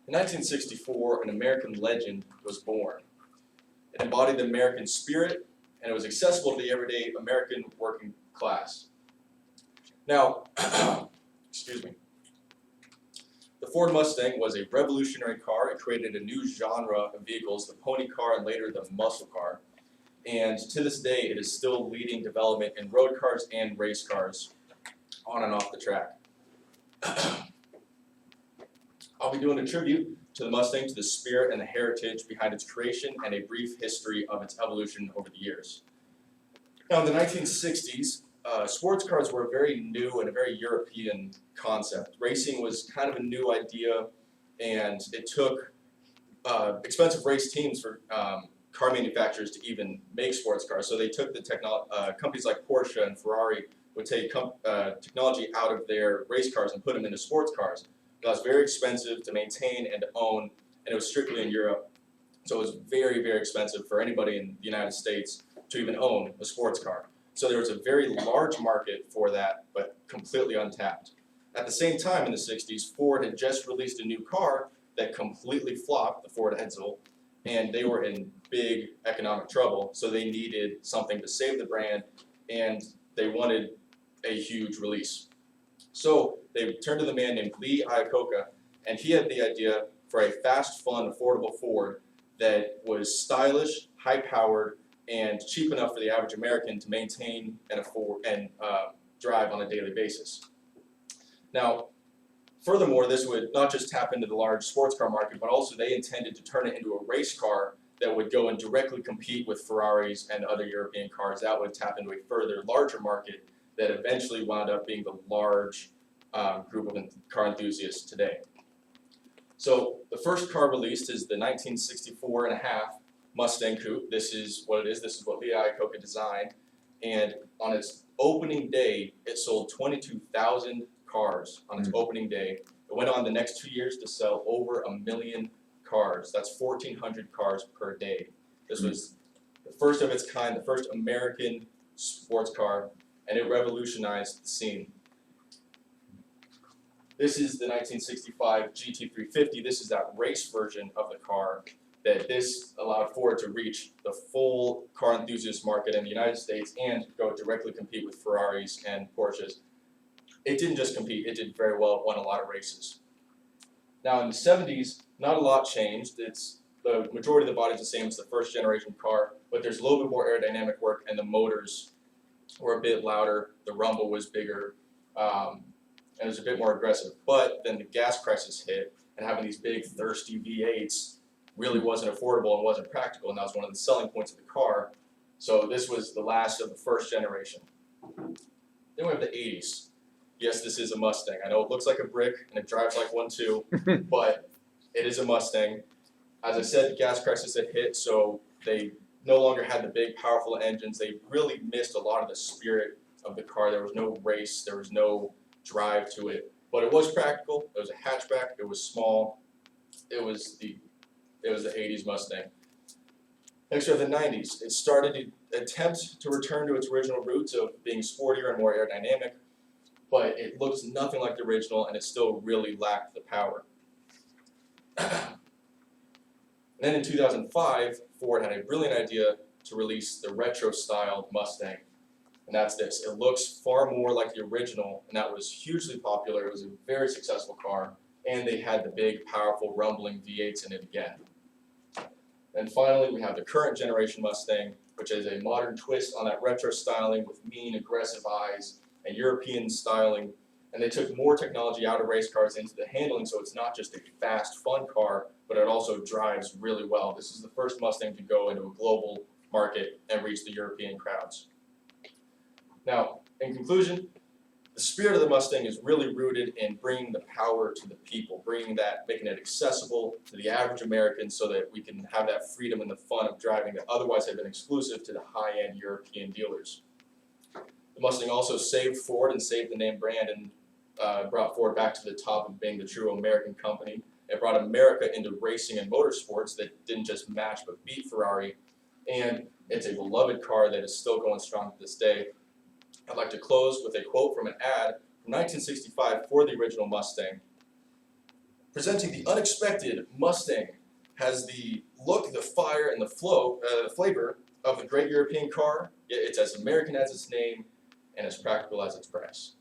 In 1964, an American legend was born. It embodied the American spirit, and it was accessible to the everyday American working class. Now, excuse me. The Ford Mustang was a revolutionary car. It created a new genre of vehicles, the pony car and later the muscle car. And to this day, it is still leading development in road cars and race cars on and off the track. I'll be doing a tribute to the Mustang, to the spirit and the heritage behind its creation, and a brief history of its evolution over the years. Now, in the 1960s, sports cars were very new and a very European concept. Racing was kind of a new idea, and it took expensive race teams for car manufacturers to even make sports cars. So they took the companies like Porsche and Ferrari would take technology out of their race cars and put them into sports cars. It was very expensive to maintain and to own, and it was strictly in Europe. So it was very, very expensive for anybody in the United States to even own a sports car. So there was a very large market for that, but completely untapped. At the same time in the 60s, Ford had just released a new car that completely flopped, the Ford Edsel, and they were in big economic trouble, so they needed something to save the brand, and they wanted a huge release. So they turned to the man named Lee Iacocca, and he had the idea for a fast, fun, affordable Ford that was stylish, high-powered, and cheap enough for the average American to maintain and afford and drive on a daily basis. Now, furthermore, this would not just tap into the large sports car market, but also they intended to turn it into a race car that would go and directly compete with Ferraris and other European cars. That would tap into a further larger market that eventually wound up being the large group of car enthusiasts today. So the first car released is the 1964 and a half Mustang Coupe. This is what it is. This is what Lee Iacocca designed. And on its opening day, it sold 22,000 cars on its opening day. It went on the next 2 years to sell over 1 million cars. That's 1,400 cars per day. This was the first of its kind, the first American sports car, and it revolutionized the scene. This is the 1965 GT350. This is that race version of the car that this allowed Ford to reach the full car enthusiast market in the United States and go directly compete with Ferraris and Porsches. It didn't just compete, it did very well, it won a lot of races. Now in the 70s, not a lot changed. The majority of the body is the same as the first generation car, but there's a little bit more aerodynamic work and the motors were a bit louder, the rumble was bigger, and it was a bit more aggressive. But then the gas crisis hit, and having these big thirsty V8s really wasn't affordable and wasn't practical, and that was one of the selling points of the car. So this was the last of the first generation. Then we have the 80s. Yes, this is a Mustang. I know it looks like a brick and it drives like one too, but it is a Mustang. As I said, the gas crisis had hit, so they no longer had the big, powerful engines. They really missed a lot of the spirit of the car. There was no race, there was no drive to it, but it was practical. It was a hatchback. It was small. It was the 80s Mustang. Next, we have the 90s. It started to attempt to return to its original roots of being sportier and more aerodynamic, but it looks nothing like the original, and it still really lacked the power. And then in 2005, Ford had a brilliant idea to release the retro-styled Mustang, and that's this. It looks far more like the original, and that was hugely popular. It was a very successful car, and they had the big, powerful, rumbling V8s in it again. And finally, we have the current generation Mustang, which is a modern twist on that retro styling with mean, aggressive eyes and European styling. And they took more technology out of race cars into the handling, so it's not just a fast, fun car, but it also drives really well. This is the first Mustang to go into a global market and reach the European crowds. Now, in conclusion, the spirit of the Mustang is really rooted in bringing the power to the people, making it accessible to the average American so that we can have that freedom and the fun of driving that otherwise had been exclusive to the high-end European dealers. The Mustang also saved Ford and saved the name brand and brought Ford back to the top of being the true American company. It brought America into racing and motorsports that didn't just match but beat Ferrari, and it's a beloved car that is still going strong to this day. I'd like to close with a quote from an ad from 1965 for the original Mustang. Presenting the unexpected Mustang has the look, the fire, and the flavor of a great European car, yet it's as American as its name and as practical as its price.